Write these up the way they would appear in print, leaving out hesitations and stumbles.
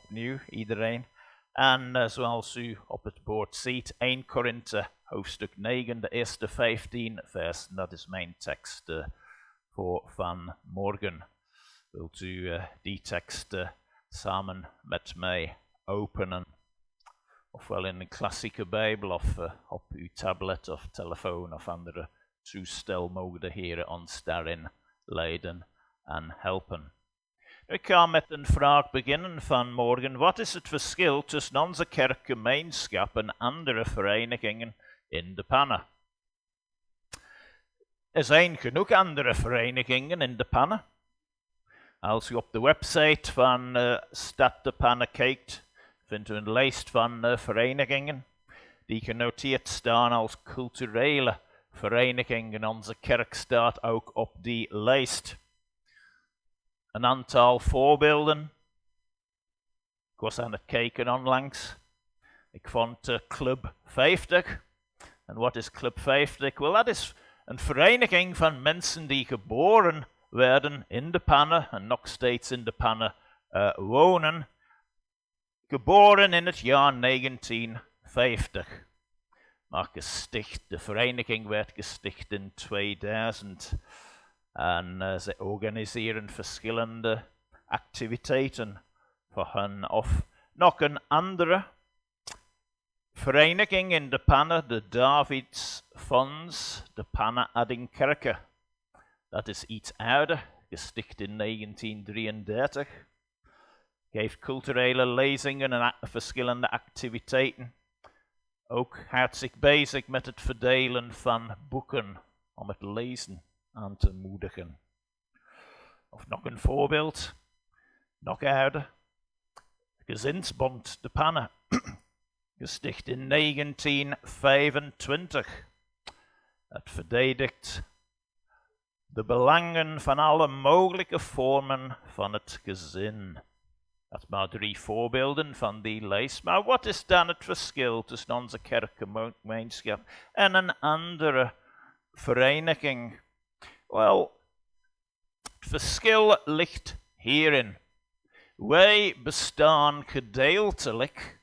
opnieuw, iedereen. En zoals u op het bord ziet, 1 Korinthe hoofdstuk 9, de eerste 15 versen. Dat is mijn tekst voor vanmorgen. Wilt u die tekst samen met mij openen? Ofwel in een klassieke Bijbel of op uw tablet of telefoon of andere toestel mogen de Heer ons daarin leiden en helpen. Ik ga met een vraag beginnen vanmorgen. Wat is het verschil tussen onze kerkgemeenschap en andere verenigingen in de Panne? Er zijn genoeg andere verenigingen in de Panne. Als u op de website van Stad de Panne kijkt, vindt u een lijst van verenigingen die genoteerd staan als culturele verenigingen. Onze kerk staat ook op die lijst. Een aantal voorbeelden. Ik was aan het kijken onlangs. Ik vond Club 50. En wat is Club 50? Wel, dat is een vereniging van mensen die geboren werden in de Panne en nog steeds in de Panne wonen. Geboren in het jaar 1950. Maar gesticht, de vereniging werd gesticht in 2000. En ze organiseren verschillende activiteiten voor hen. Of nog een andere vereniging in de Panne, de Davidsfonds, de Panne Addingkerke. Dat is iets ouder, gesticht in 1933. Geeft culturele lezingen en verschillende activiteiten. Ook houdt zich bezig met het verdelen van boeken om het lezen aan te moedigen. Of nog een voorbeeld, nog ouder. Gezinsbond de Panne, gesticht in 1925. Het verdedigt de belangen van alle mogelijke vormen van het gezin. Dat is maar 3 voorbeelden van die lijst. Maar wat is dan het verschil tussen onze kerkgemeenschap en een andere vereniging? Wel, het verschil ligt hierin. Wij bestaan gedeeltelijk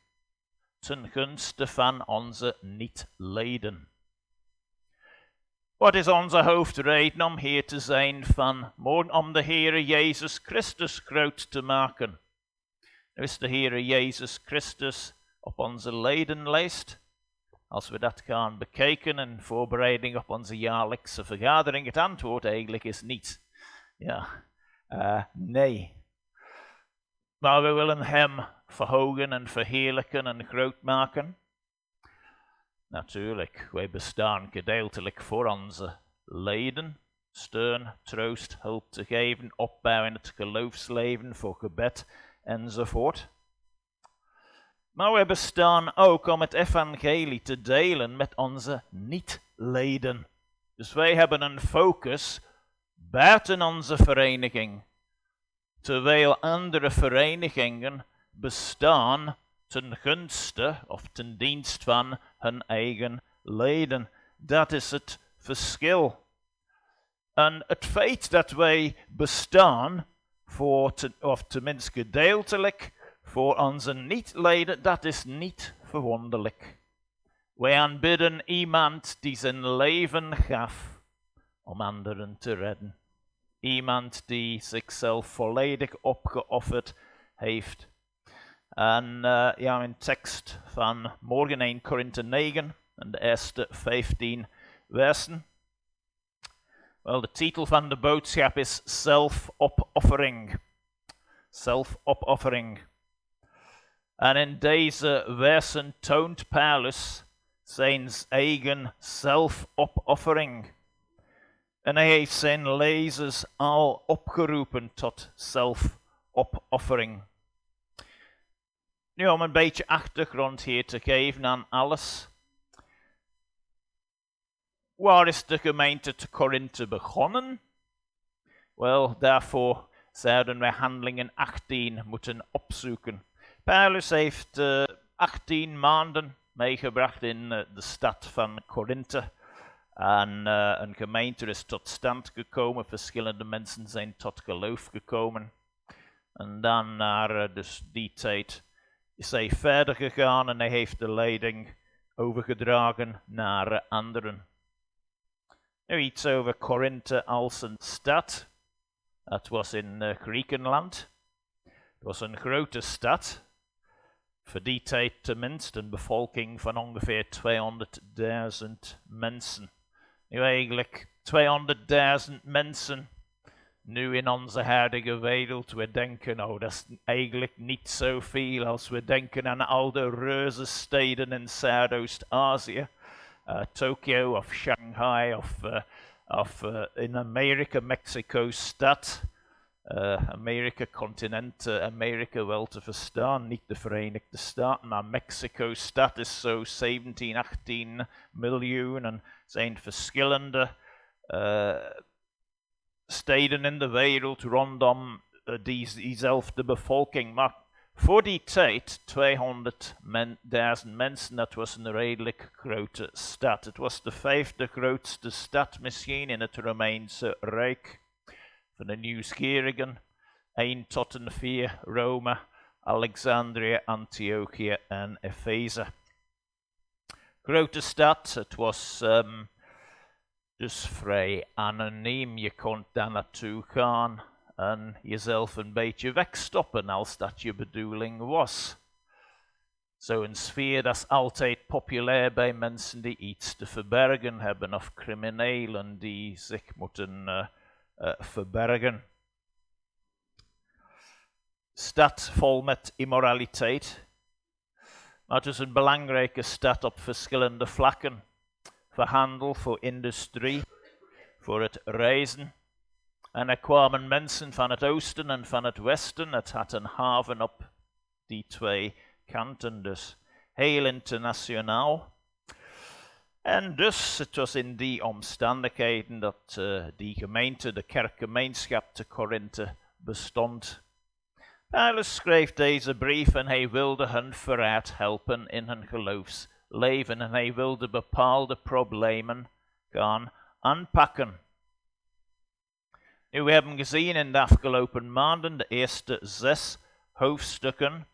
ten gunste van onze niet-leden. Wat is onze hoofdreden om hier te zijn vanmorgen? Om de Heere Jezus Christus groot te maken. Nu is de Heere Jezus Christus op onze ledenlijst. Als we dat gaan bekijken in voorbereiding op onze jaarlijkse vergadering, het antwoord eigenlijk is niet. Nee. Maar we willen hem verhogen en verheerlijken en groot maken. Natuurlijk, wij bestaan gedeeltelijk voor onze leden. Steun, troost, hulp te geven, opbouw in het geloofsleven, voor gebed enzovoort. Maar we bestaan ook om het evangelie te delen met onze niet-leden. Dus wij hebben een focus buiten onze vereniging. Terwijl andere verenigingen bestaan ten gunste of ten dienst van hun eigen leden. Dat is het verschil. En het feit dat wij bestaan of tenminste gedeeltelijk voor onze niet-leden, dat is niet verwonderlijk. Wij aanbidden iemand die zijn leven gaf om anderen te redden. Iemand die zichzelf volledig opgeofferd heeft. En een tekst van morgen 1 Korinthe 9 en de eerste 15 versen. Wel, de titel van de boodschap is zelfopoffering. Zelfopoffering. En in deze versen toont Paulus zijn eigen zelfopoffering. En hij heeft zijn lezers al opgeroepen tot zelfopoffering. Nu, om een beetje achtergrond hier te geven aan alles. Waar is de gemeente te Korinthe begonnen? Wel, daarvoor zouden wij Handelingen 18 moeten opzoeken. Paulus heeft 18 maanden meegebracht in de stad van Korinthe. En een gemeente is tot stand gekomen. Verschillende mensen zijn tot geloof gekomen. En dan naar dus die tijd is hij verder gegaan en hij heeft de leiding overgedragen naar anderen. Nu iets over Korinthe als een stad. Het was in Griekenland. Het was een grote stad. Voor die tijd tenminste een bevolking van ongeveer 200.000 mensen. Nu eigenlijk 200.000 mensen. Nu in onze huidige wereld, we denken, oh dat is eigenlijk niet zoveel als we denken aan al de reuze steden in Zuidoost-Azië. Tokio of Shanghai of in Amerika, Mexico-stad. Amerika, continent, Amerika wel te verstaan, niet de Verenigde Staten, maar Mexico-stad is zo 17, 18 miljoen en zijn verschillende steden in de wereld rondom diezelfde bevolking. Maar voor die tijd, 200.000 mensen, dat was een redelijk grote stad. Het was de 5e grootste stad misschien in het Romeinse Rijk. Van de nieuwsgierigen, 1 tot en 4, Rome, Alexandrië, Antiochië en Efeze. Grote stad, het was dus vrij anoniem. Je kon daar naartoe gaan en jezelf een beetje wegstoppen als dat je bedoeling was. Zo'n sfeer dat is altijd populair bij mensen die iets te verbergen hebben of criminelen die zich moeten verbergen. Stad vol met immoraliteit. Maar het is een belangrijke stad op verschillende vlakken. Voor handel, voor industrie, voor het reizen. En er kwamen mensen van het oosten en van het westen. Het had een haven op die 2 kanten, dus heel internationaal. En dus, het was in die omstandigheden dat die gemeente, de kerkgemeenschap te Korinthe, bestond. Paulus schreef deze brief en hij wilde hen vooruit helpen in hun geloofsleven. En hij wilde bepaalde problemen gaan aanpakken. Nu, we hebben gezien in de afgelopen maanden, de eerste 6 hoofdstukken,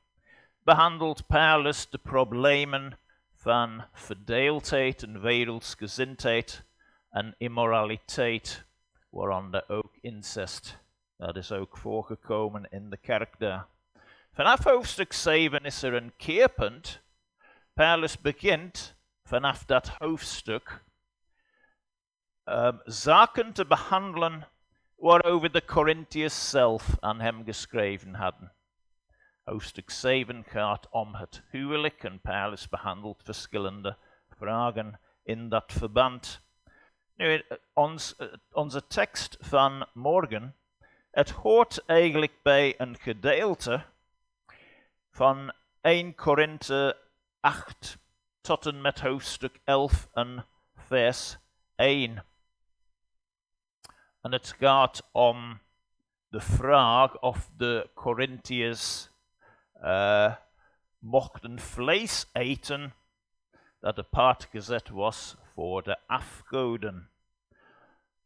behandelt Paulus de problemen van verdeeldheid en wereldsgezindheid en immoraliteit, waaronder ook incest. Dat is ook voorgekomen in de kerk daar. Vanaf hoofdstuk 7 is er een keerpunt. Paulus begint vanaf dat hoofdstuk zaken te behandelen waarover de Korintiërs zelf aan hem geschreven hadden. Hoofdstuk 7 gaat om het huwelijk en Paulus behandelt verschillende vragen in dat verband. Nu, onze tekst van morgen, het hoort eigenlijk bij een gedeelte van 1 Korinthe 8 tot en met hoofdstuk 11 en vers 1. En het gaat om de vraag of de Korintiërs mochten vlees eten dat apart gezet was voor de afgoden.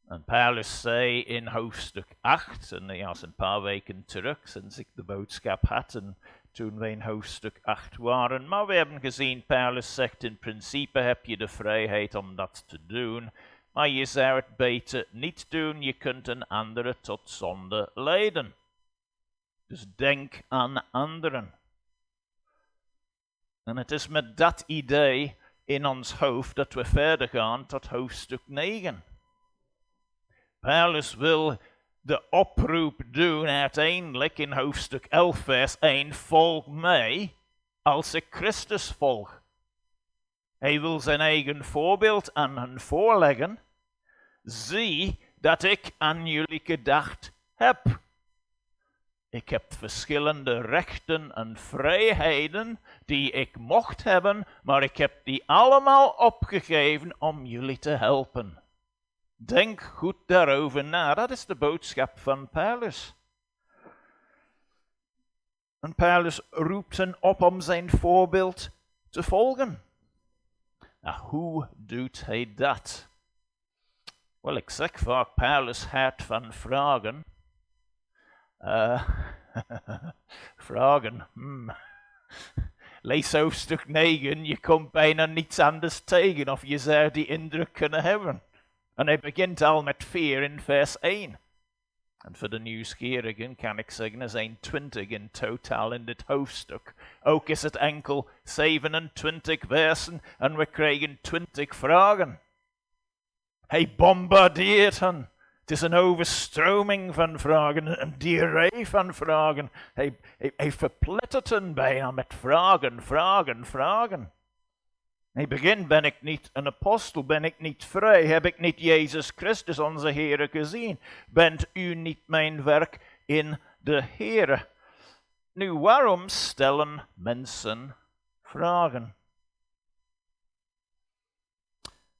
En Paulus zei in hoofdstuk 8, en dat is een paar weken terug sinds ik de boodschap had en toen we in hoofdstuk 8 waren. Maar we hebben gezien, Paulus zegt in principe heb je de vrijheid om dat te doen, maar je zou het beter niet doen, je kunt een andere tot zonde leiden. Dus denk aan anderen. En het is met dat idee in ons hoofd dat we verder gaan tot hoofdstuk 9. Paulus wil de oproep doen uiteindelijk in hoofdstuk 11 vers 1. Volg mij als ik Christus volg. Hij wil zijn eigen voorbeeld aan hen voorleggen. Zie dat ik aan jullie gedacht heb. Ik heb verschillende rechten en vrijheden die ik mocht hebben, maar ik heb die allemaal opgegeven om jullie te helpen. Denk goed daarover na. Dat is de boodschap van Paulus. En Paulus roept hen op om zijn voorbeeld te volgen. Nou, hoe doet hij dat? Wel, ik zeg vaak, Paulus houdt van vragen. Vragen. Lees hoofdstuk 9, je komt bijna niets anders tegen of je zou die indruk kunnen hebben. En hij begint al met 4 in vers 1. En voor de nieuwsgierigen kan ik zeggen, er zijn 20 in totaal in dit hoofdstuk. Ook is het enkel 27 versen en we krijgen 20 vragen. Hij bombardeert hen. Het is een overstroming van vragen, een diarree van vragen. Hij verplettert hen bijna met vragen. Hij begint, ben ik niet een apostel, ben ik niet vrij, heb ik niet Jezus Christus onze Heere gezien? Bent u niet mijn werk in de Heere? Nu, waarom stellen mensen vragen?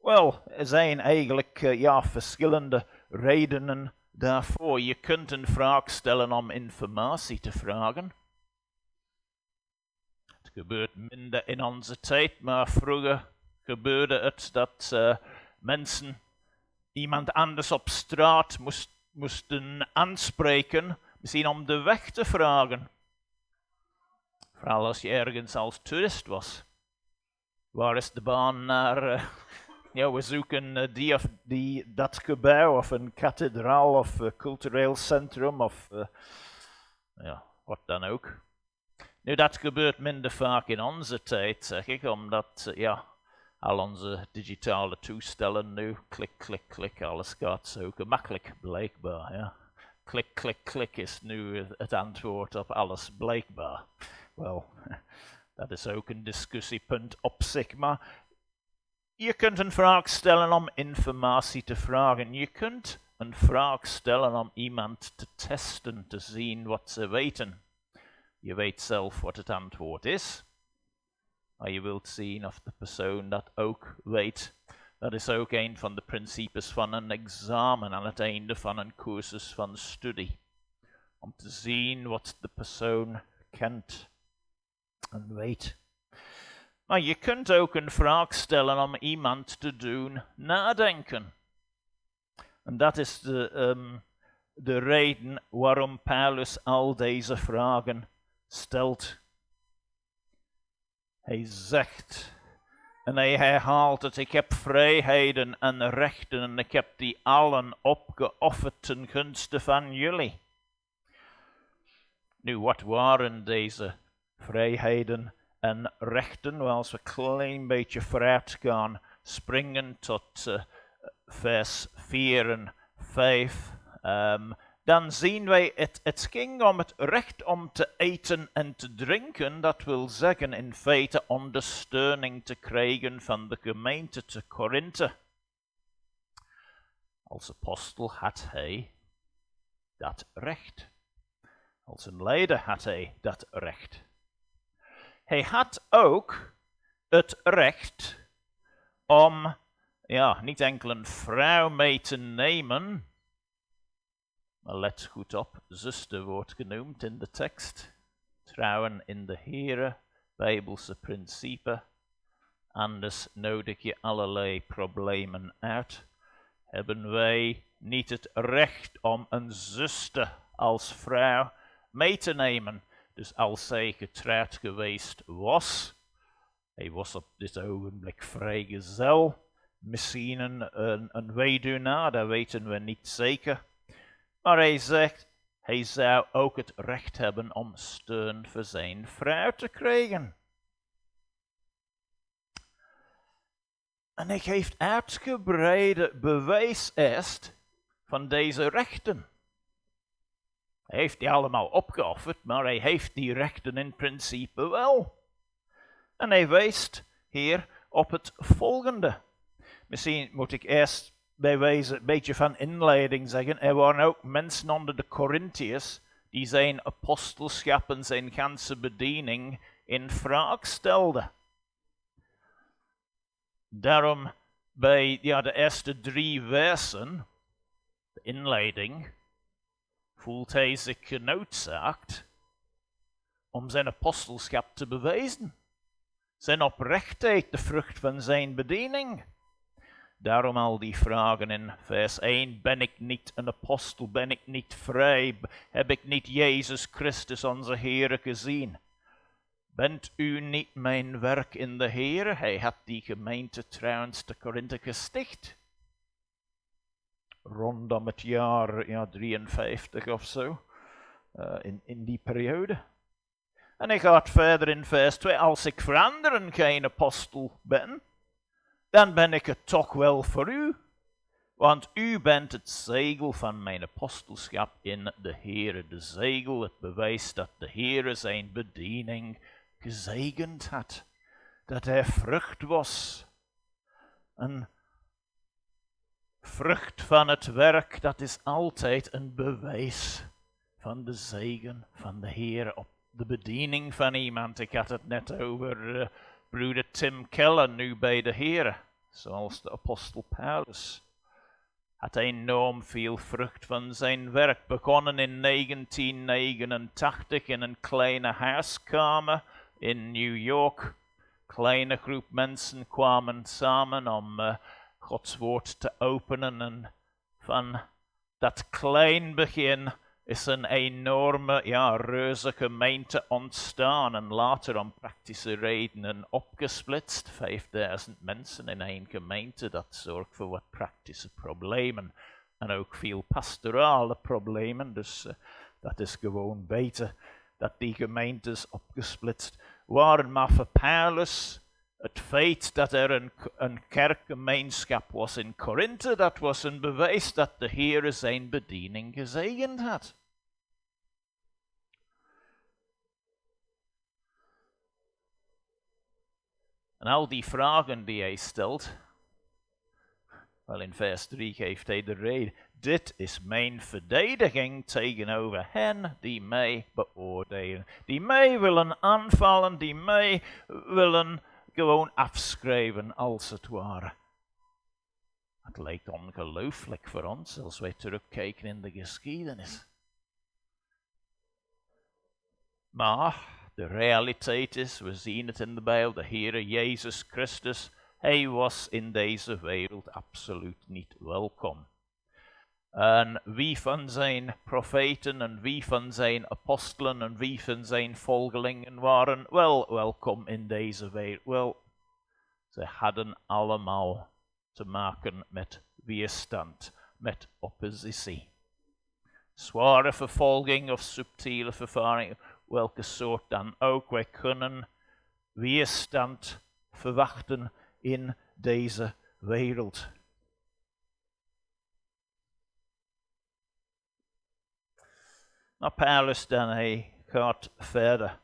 Wel, er zijn eigenlijk verschillende redenen daarvoor. Je kunt een vraag stellen om informatie te vragen. Het gebeurt minder in onze tijd, maar vroeger gebeurde het dat mensen iemand anders op straat moesten aanspreken, misschien om de weg te vragen. Vooral als je ergens als toerist was. Waar is de baan naar... we zoeken die of dat gebouw of een kathedraal of een cultureel centrum of wat dan ook. Nu, dat gebeurt minder vaak in onze tijd, zeg ik, omdat al onze digitale toestellen nu, klik, alles gaat zo gemakkelijk, blijkbaar. Ja. Klik is nu het antwoord op alles, blijkbaar. Wel, dat is ook een discussiepunt op zich, maar... Je kunt een vraag stellen om informatie te vragen. Je kunt een vraag stellen om iemand te testen, te zien wat ze weten. Je weet zelf wat het antwoord is, maar je wilt zien of de persoon dat ook weet. Dat is ook een van de principes van een examen aan het einde van een cursus van studie. Om te zien wat de persoon kent en weet. Maar je kunt ook een vraag stellen om iemand te doen nadenken. En dat is de reden waarom Paulus al deze vragen stelt. Hij zegt en hij herhaalt het: ik heb vrijheden en rechten en ik heb die allen opgeofferd ten gunste van jullie. Nu, wat waren deze vrijheden en rechten? Wel, als we een klein beetje vooruit gaan, springen tot vers 4 en 5, dan zien wij, het ging om het recht om te eten en te drinken. Dat wil zeggen in feite ondersteuning te krijgen van de gemeente te Korinthe. Als apostel had hij dat recht. Als een leider had hij dat recht. Hij had ook het recht om niet enkel een vrouw mee te nemen, maar let goed op, zuster wordt genoemd in de tekst. Trouwen in de Heere, Bijbelse principe. Anders nodig je allerlei problemen uit. Hebben wij niet het recht om een zuster als vrouw mee te nemen? Dus als zij getrouwd geweest was, hij was op dit ogenblik vrijgezel, misschien een weduwnaar, dat weten we niet zeker. Maar hij zegt, hij zou ook het recht hebben om steun voor zijn vrouw te krijgen. En hij geeft uitgebreide bewijs eerst van deze rechten. Hij heeft die allemaal opgeofferd, maar hij heeft die rechten in principe wel. En hij wijst hier op het volgende. Misschien moet ik eerst bij wijze een beetje van inleiding zeggen, er waren ook mensen onder de Korintiërs die zijn apostelschap en zijn ganse bediening in vraag stelden. Daarom bij de eerste 3 versen, de inleiding, voelt hij zich genoodzaakt om zijn apostelschap te bewijzen. Zijn oprechtheid, de vrucht van zijn bediening. Daarom al die vragen in vers 1. Ben ik niet een apostel? Ben ik niet vrij? Heb ik niet Jezus Christus onze Heere gezien? Bent u niet mijn werk in de Heere? Hij had die gemeente trouwens te Korinthe gesticht. Rondom het jaar 53 of zo. In die periode. En hij gaat verder in vers 2. Als ik voor anderen geen apostel ben, dan ben ik het toch wel voor u. Want u bent het zegel van mijn apostelschap in de Heere. De zegel, het bewijs dat de Heere zijn bediening gezegend had. Dat hij vrucht was. Een vrucht van het werk, dat is altijd een bewijs van de zegen van de Heere op de bediening van iemand. Ik had het net over broeder Tim Keller, nu bij de Heere, zoals de apostel Paulus. Had enorm veel vrucht van zijn werk, begonnen in 1989 in een kleine huiskamer in New York. Kleine groep mensen kwamen samen om Gods woord te openen en van dat klein begin is een enorme, reuze gemeente ontstaan en later om praktische redenen opgesplitst. 5000 mensen in één gemeente, dat zorgt voor wat praktische problemen en ook veel pastorale problemen. Dus dat is gewoon beter dat die gemeentes opgesplitst waren. Maar voor Paulus, het feit dat er een kerkgemeenschap was in Korinthe, dat was een bewijs dat de Heere zijn bediening gezegend had. En al die vragen die hij stelt, wel in vers 3 geeft hij de reden. Dit is mijn verdediging tegenover hen die mij beoordelen. Die mij willen aanvallen, die mij willen gewoon afschrijven als het ware. Het lijkt ongelooflijk voor ons als wij terugkijken in de geschiedenis. Maar de realiteit is, we zien het in de Bijbel, de Heere Jezus Christus, hij was in deze wereld absoluut niet welkom. En wie van zijn profeten en wie van zijn apostelen en wie van zijn volgelingen waren wel welkom in deze wereld? Wel, ze hadden allemaal te maken met weerstand, met oppositie. Zware vervolging of subtiele vervaring, welke soort dan ook. Wij kunnen weerstand verwachten in deze wereld. Maar Paulus dan, hij gaat verder.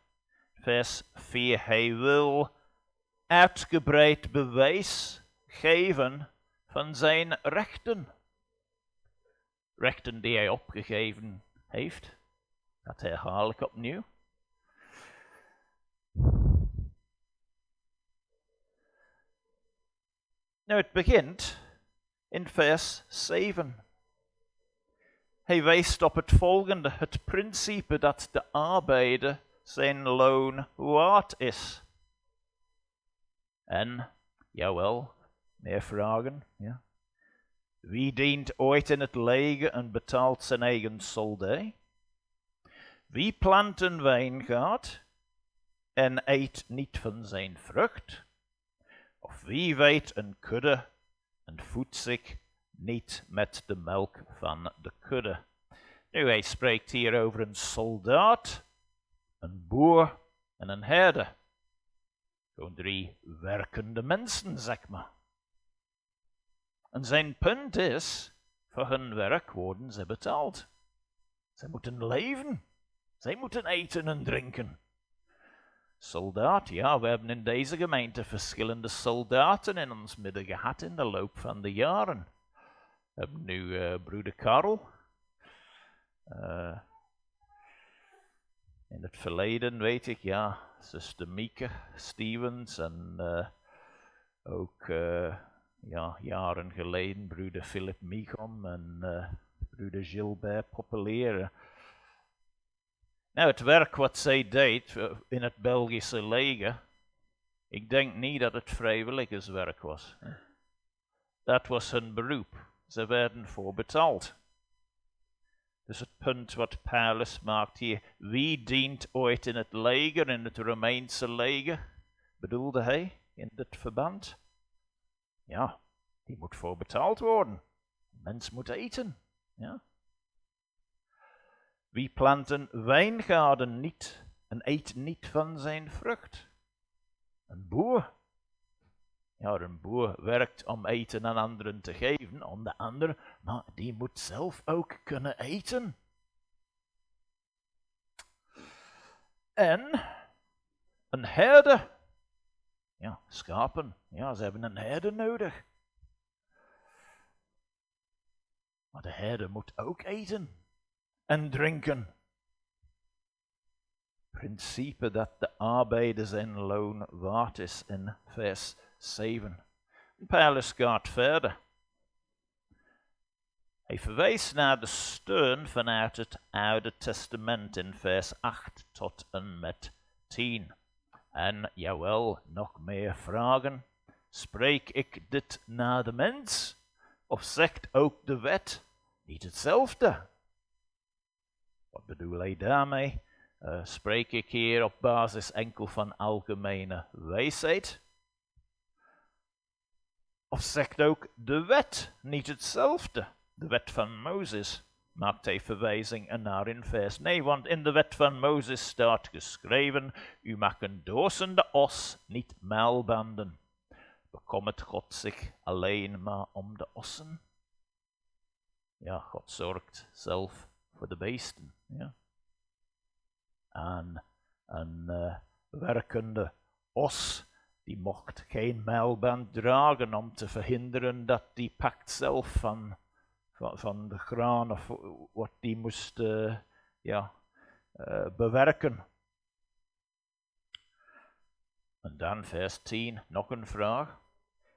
Vers 4, hij wil uitgebreid bewijs geven van zijn rechten. Rechten die hij opgegeven heeft. Dat herhaal ik opnieuw. Nou, het begint in vers 7. Hij wijst op het volgende, het principe dat de arbeider zijn loon waard is. En, jawel, meer vragen, ja. Wie dient ooit in het leger en betaalt zijn eigen soldij? Wie plant een wijngaard en eet niet van zijn vrucht? Of wie weet een kudde en voedt zich niet met de melk van de kudde? Nu, hij spreekt hier over een soldaat, een boer en een herder. Gewoon 3 werkende mensen, zeg maar. En zijn punt is, voor hun werk worden ze betaald. Zij moeten leven. Zij moeten eten en drinken. Soldaat, ja, we hebben in deze gemeente verschillende soldaten in ons midden gehad in de loop van de jaren. We hebben nu broeder Karel. In het verleden weet ik, ja, zuster Mieke Stevens en ook jaren geleden broeder Philip Michom en broeder Gilbert Populaire. Nou, het werk wat zij deed in het Belgische leger, ik denk niet dat het vrijwilligerswerk was. dat was hun beroep. Ze werden voor betaald. Dus het punt wat Paulus maakt hier, wie dient ooit in het leger, in het Romeinse leger, bedoelde hij in dit verband? Ja, die moet voor betaald worden. De mens moet eten. Ja. Wie plant een wijngaarden niet en eet niet van zijn vrucht? Een boer. Ja, een boer werkt om eten aan anderen te geven, aan de ander, maar die moet zelf ook kunnen eten. En een herder. Ja, schapen. Ja, ze hebben een herder nodig. Maar de herder moet ook eten en drinken. Principe dat de arbeider zijn loon waard is in vers 7. Paulus gaat verder. Hij verwijst naar de steun vanuit het Oude Testament in vers 8 tot en met 10. En jawel, nog meer vragen. Spreek ik dit naar de mens? Of zegt ook de wet niet hetzelfde? Wat bedoel hij daarmee? Spreek ik hier op basis enkel van algemene wijsheid? Of zegt ook de wet niet hetzelfde? De wet van Mozes maakt hij verwijzing ernaar in vers 9, want in de wet van Mozes staat geschreven, u mag een dozende os niet muilbanden. Bekommert God zich alleen maar om de ossen? Ja, God zorgt zelf voor de beesten. Ja. En een werkende os, die mocht geen muilband dragen om te verhinderen dat die pakt zelf van de graan of wat die moest bewerken. En dan vers 10, nog een vraag.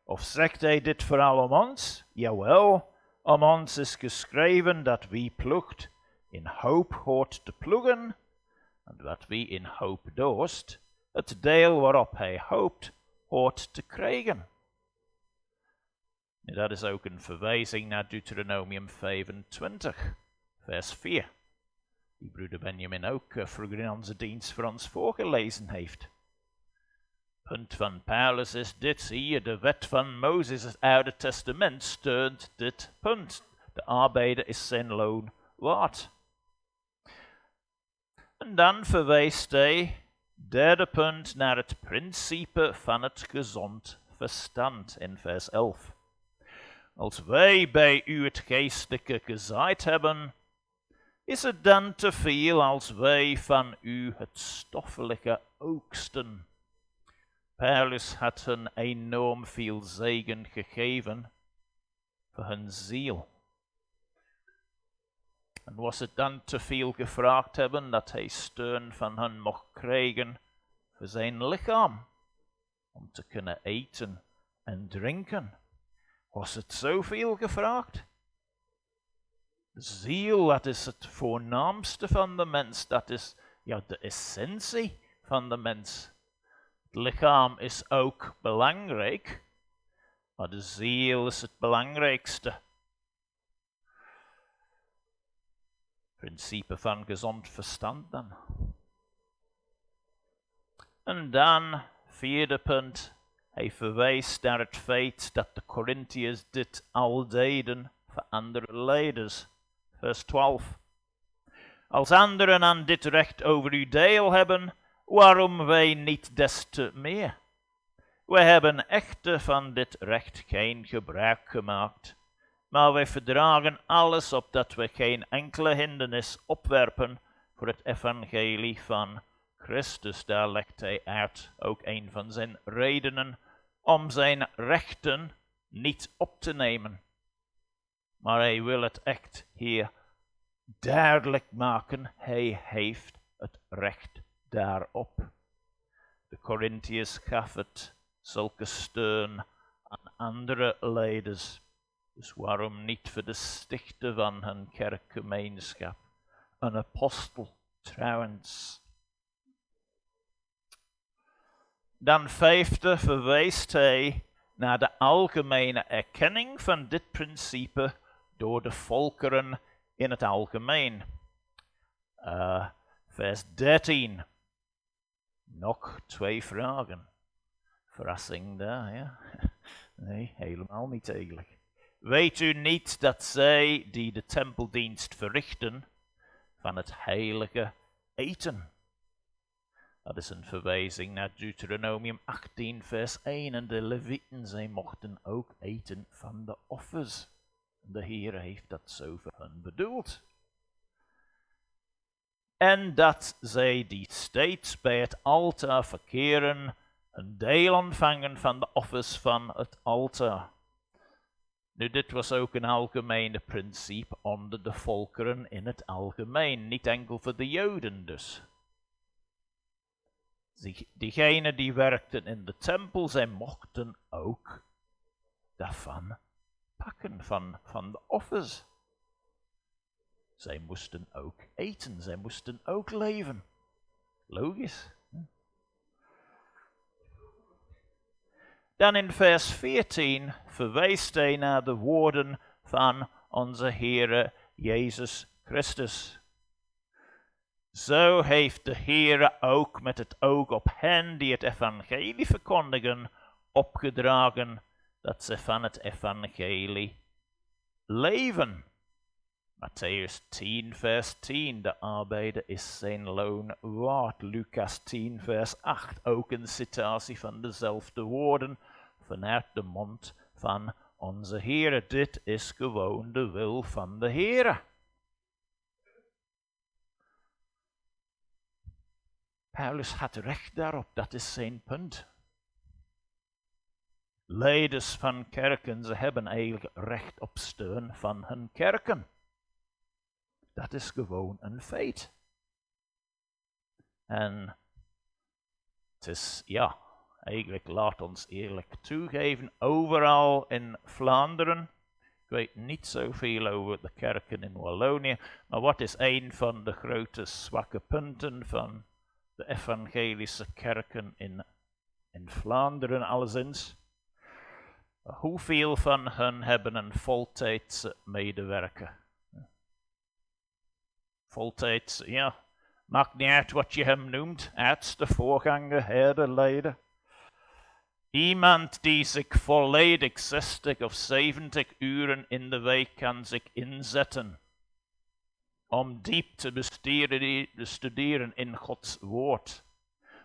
Of zegt hij dit vooral om ons? Jawel, om ons is geschreven dat wie ploegt in hoop hoort te ploegen, en dat wie in hoop doost, het deel waarop hij hoopt, hoort te krijgen. En dat is ook een verwijzing naar Deuteronomium 25, vers 4. Die broeder Benjamin ook vroeger in onze dienst voor ons voorgelezen heeft. Punt van Paulus is dit, zie je, de wet van Mozes, het Oude Testament, steunt dit punt. De arbeider is zijn loon waard. En dan verwijst hij, derde punt, naar het principe van het gezond verstand in vers 11. Als wij bij u het geestelijke gezaaid hebben, is het dan te veel als wij van u het stoffelijke oogsten? Paulus had hun enorm veel zegen gegeven voor hun ziel. En was het dan te veel gevraagd hebben dat hij steun van hen mocht krijgen voor zijn lichaam, om te kunnen eten en drinken? Was het zoveel gevraagd? De ziel, dat is het voornaamste van de mens, dat is de essentie van de mens. Het lichaam is ook belangrijk, maar de ziel is het belangrijkste. Principe van gezond verstand dan. En dan, vierde punt, hij verwijst naar het feit dat de Korintiërs dit al deden voor andere leiders. Vers 12. Als anderen aan dit recht over u deel hebben, waarom wij niet des te meer? Wij hebben echter van dit recht geen gebruik gemaakt, maar wij verdragen alles opdat we geen enkele hindernis opwerpen voor het evangelie van Christus. Daar legt hij uit ook een van zijn redenen om zijn rechten niet op te nemen. Maar hij wil het echt hier duidelijk maken, hij heeft het recht daarop. De Korintiërs gaf het zulke steun aan andere leiders. Dus waarom niet voor de stichter van hun kerkgemeenschap? Een apostel trouwens. Dan vijfde verwijst hij naar de algemene erkenning van dit principe door de volkeren in het algemeen. Vers 13. Nog 2 vragen. Verrassing daar, ja? Nee, helemaal niet eigenlijk. Weet u niet dat zij die de tempeldienst verrichten van het heilige eten? Dat is een verwijzing naar Deuteronomium 18 vers 1. En de Levieten, zij mochten ook eten van de offers. De Heer heeft dat zo voor hen bedoeld. En dat zij die steeds bij het altaar verkeren, een deel ontvangen van de offers van het altaar. Nu, dit was ook een algemene principe onder de volkeren in het algemeen, niet enkel voor de Joden dus. Diegenen die werkten in de tempel, zij mochten ook daarvan pakken, van de offers. Zij moesten ook eten, zij moesten ook leven. Logisch. Dan in vers 14 verwijst hij naar de woorden van onze Heere Jezus Christus. Zo heeft de Heere ook met het oog op hen die het evangelie verkondigen opgedragen dat ze van het evangelie leven. Matthäus 10 vers 10, de arbeider is zijn loon waard. Lucas 10 vers 8, ook een citatie van dezelfde woorden vanuit de mond van onze Heere. Dit is gewoon de wil van de Heere. Paulus had recht daarop, dat is zijn punt. Leiders van kerken, ze hebben eigenlijk recht op steun van hun kerken. Dat is gewoon een feit. En het is, ja, eigenlijk laat ons eerlijk toegeven, overal in Vlaanderen, ik weet niet zoveel over de kerken in Wallonië, maar wat is een van de grote zwakke punten van de evangelische kerken in Vlaanderen alleszins? Hoeveel van hen hebben een voltijdse medewerker? Voltijds, ja, maakt niet uit wat je hem noemt, arts, voorganger, herder, leider. Iemand die zich volledig 60 of 70 uren in de week kan zich inzetten om diep te bestuderen in Gods woord.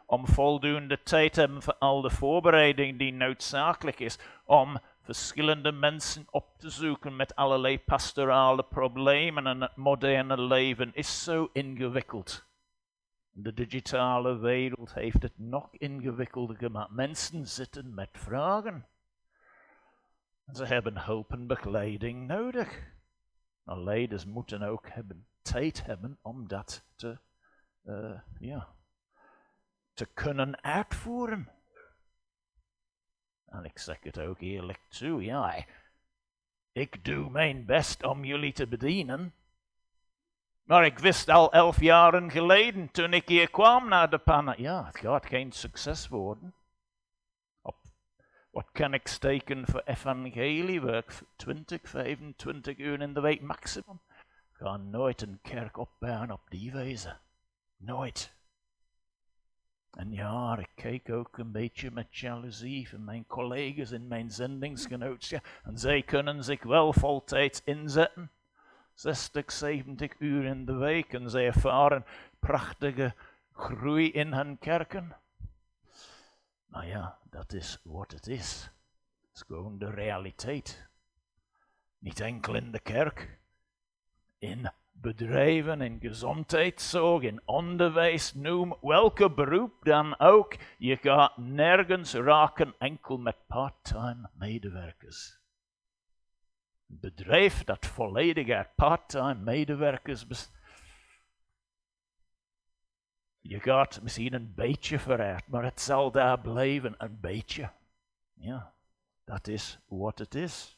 Om voldoende tijd te hebben voor al de voorbereiding die noodzakelijk is. Om verschillende mensen op te zoeken met allerlei pastorale problemen. En het moderne leven is zo ingewikkeld. De digitale wereld heeft het nog ingewikkelder gemaakt. Mensen zitten met vragen. Ze hebben hulp en begeleiding nodig. Maar leiders moeten ook tijd hebben om dat te kunnen uitvoeren. En ik zeg het ook eerlijk toe, ja, ik doe mijn best om jullie te bedienen. Maar ik wist al 11 jaren geleden, toen ik hier kwam naar de Panne, ja, het gaat geen succes worden. Wat kan ik steken voor evangeliewerk? 20, 25 uur in de week maximum. Ik ga nooit een kerk opbouwen op die wijze. Nooit. En ja, ik kijk ook een beetje met jaloezie van mijn collega's in mijn zendingsgenootschap. En zij kunnen zich wel voltijds inzetten. 60, 70 uur in de week. En zij ervaren prachtige groei in hun kerken. Maar ja, dat is wat het is. Het is gewoon de realiteit. Niet enkel in de kerk. In bedrijven, in gezondheidszorg, in onderwijs, noem welke beroep dan ook. Je gaat nergens raken enkel met part-time medewerkers. Een bedrijf dat volledig uit part-time medewerkers bestaat. Je gaat misschien een beetje vooruit, maar het zal daar blijven, een beetje. Ja, dat is wat het is.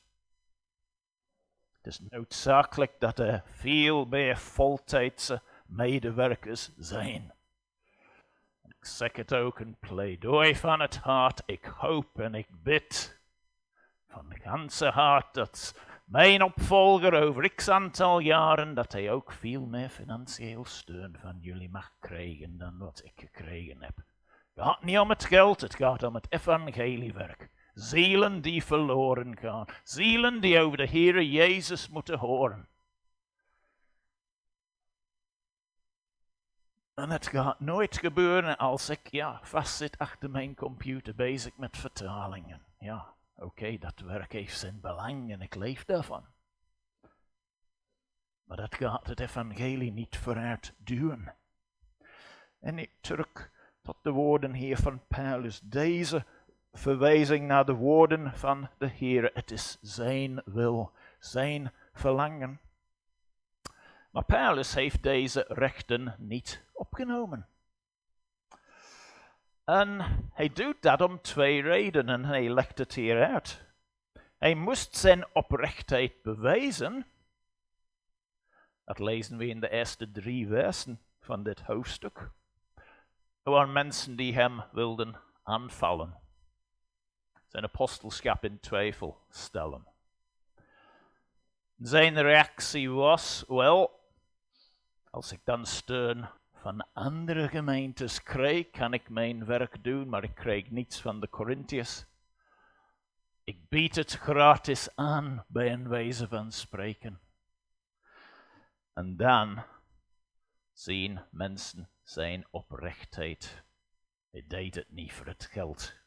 Het is noodzakelijk dat er veel meer voltijdse medewerkers zijn. Ik zeg het ook een pleidooi van het hart. Ik hoop en ik bid van ganse hart dat mijn opvolger over x aantal jaren, dat hij ook veel meer financieel steun van jullie mag krijgen dan wat ik gekregen heb. Het gaat niet om het geld, het gaat om het evangeliewerk. Zielen die verloren gaan, zielen die over de Heere Jezus moeten horen. En het gaat nooit gebeuren als ik vastzit achter mijn computer bezig met vertalingen. Ja, oké, dat werk heeft zijn belang en ik leef daarvan. Maar dat gaat het evangelie niet vooruit duwen. En nu terug tot de woorden hier van Paulus. Deze verwijzing naar de woorden van de Heer. Het is zijn wil, zijn verlangen. Maar Paulus heeft deze rechten niet opgenomen. En hij doet dat om 2 redenen. Hij legt het hier uit. Hij moest zijn oprechtheid bewijzen. Dat lezen we in de eerste 3 versen van dit hoofdstuk. Er waren mensen die hem wilden aanvallen. Zijn apostelschap in twijfel stellen. Zijn reactie was, wel, als ik dan steun van andere gemeentes krijg, kan ik mijn werk doen, maar ik krijg niets van de Korintiërs. Ik bied het gratis aan bij een wijze van spreken. En dan zien mensen zijn oprechtheid. Hij deed het niet voor het geld.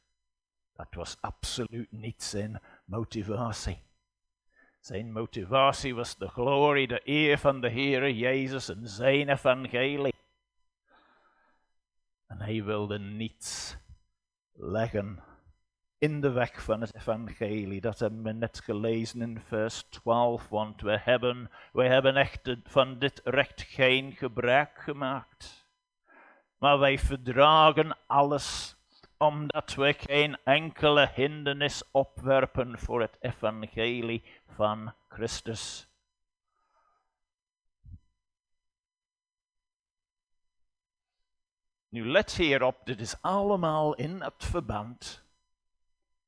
Dat was absoluut niet zijn motivatie. Zijn motivatie was de glorie, de eer van de Heere Jezus en zijn evangelie. En hij wilde niets leggen in de weg van het evangelie. Dat hebben we net gelezen in vers 12, want wij hebben echt van dit recht geen gebruik gemaakt. Maar wij verdragen alles, omdat wij geen enkele hindernis opwerpen voor het evangelie van Christus. Nu let hierop, dit is allemaal in het verband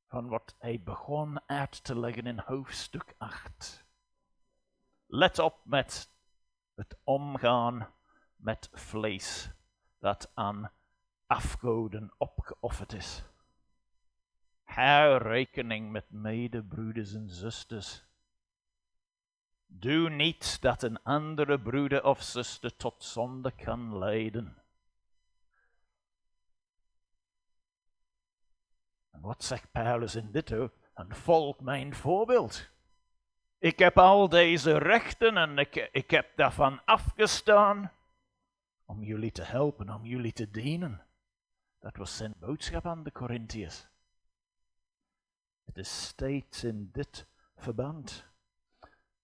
van wat hij begon uit te leggen in hoofdstuk 8. Let op met het omgaan met vlees dat aan afgoden opgeofferd is. Hou rekening met medebroeders en zusters. Doe niet dat een andere broeder of zuster tot zonde kan leiden. En wat zegt Paulus in dit ook? En volg mijn voorbeeld. Ik heb al deze rechten en ik heb daarvan afgestaan om jullie te helpen, om jullie te dienen. Dat was zijn boodschap aan de Korintiërs. Het is steeds in dit verband.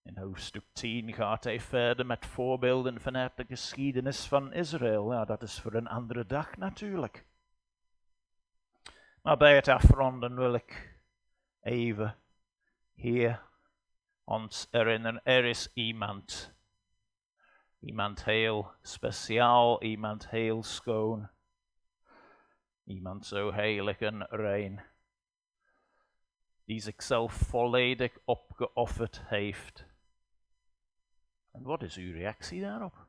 In hoofdstuk 10 gaat hij verder met voorbeelden vanuit de geschiedenis van Israël. Ja, dat is voor een andere dag natuurlijk. Maar bij het afronden wil ik even hier ons herinneren. Er is iemand heel speciaal, iemand heel schoon, iemand zo heilig en rein, die zichzelf volledig opgeofferd heeft. En wat is uw reactie daarop?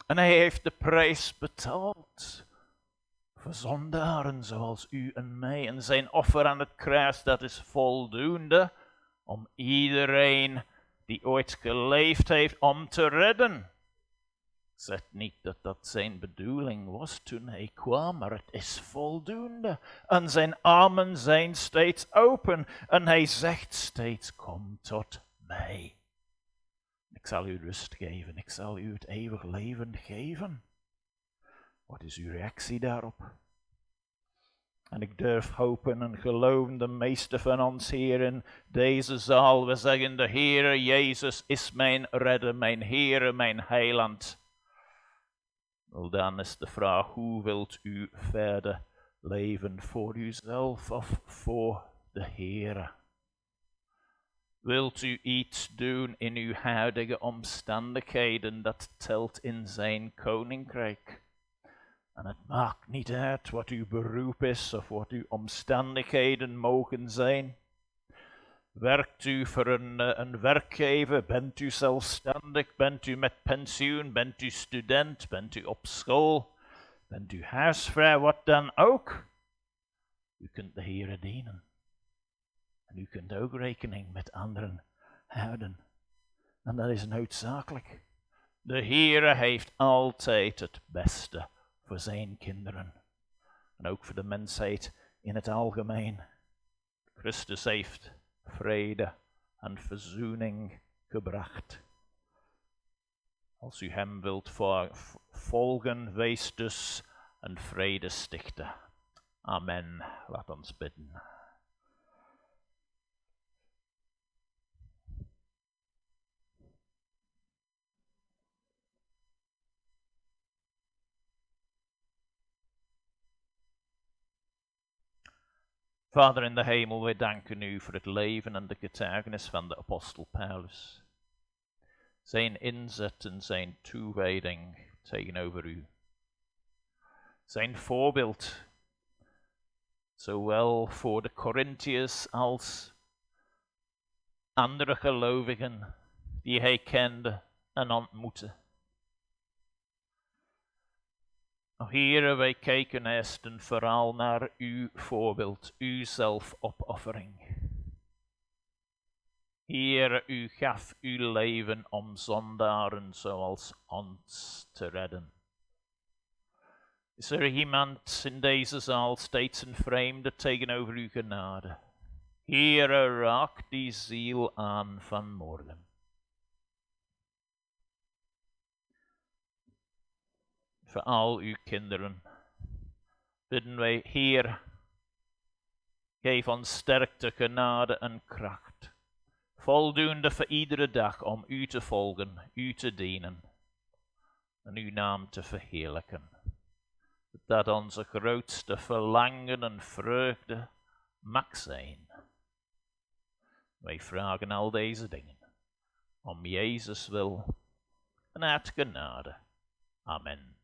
En hij heeft de prijs betaald voor zondaren zoals u en mij. En zijn offer aan het kruis, dat is voldoende om iedereen die ooit geleefd heeft, om te redden. Ik zeg niet dat dat zijn bedoeling was toen hij kwam, maar het is voldoende. En zijn armen zijn steeds open en hij zegt steeds, kom tot mij. Ik zal u rust geven, ik zal u het eeuwig leven geven. Wat is uw reactie daarop? En ik durf hopen en geloven, de meeste van ons hier in deze zaal, we zeggen, de Heere Jezus is mijn redder, mijn Heere, mijn heiland. Wel, dan is de vraag, hoe wilt u verder leven, voor uzelf of voor de Heere? Wilt u iets doen in uw huidige omstandigheden dat telt in zijn koninkrijk? En het maakt niet uit wat uw beroep is of wat uw omstandigheden mogen zijn. Werkt u voor een werkgever? Bent u zelfstandig? Bent u met pensioen? Bent u student? Bent u op school? Bent u huisvrouw? Wat dan ook? U kunt de Heere dienen. En u kunt ook rekening met anderen houden. En dat is noodzakelijk. De Heere heeft altijd het beste voor zijn kinderen. En ook voor de mensheid in het algemeen. Christus heeft vrede en verzoening gebracht. Als u hem wilt volgen, wees dus een vredestichter. Amen. Laat ons bidden. Vader in de hemel, wij danken u voor het leven en de getuigenis van de apostel Paulus. Zijn inzet en zijn toewijding tegenover u. Zijn voorbeeld, zowel voor de Korintiërs als andere gelovigen die hij kende en ontmoette. Heere, wij kijken eerst en vooral naar uw voorbeeld, uw zelfopoffering. Heere, u gaf uw leven om zondaren zoals ons te redden. Is er iemand in deze zaal steeds een vreemde tegenover uw genade? Heere, raak die ziel aan vanmorgen. Voor al uw kinderen bidden wij, Heer, geef ons sterkte, genade en kracht, voldoende voor iedere dag om u te volgen, u te dienen en uw naam te verheerlijken. Dat onze grootste verlangen en vreugde mag zijn. Wij vragen al deze dingen om Jezus wil en uit genade. Amen.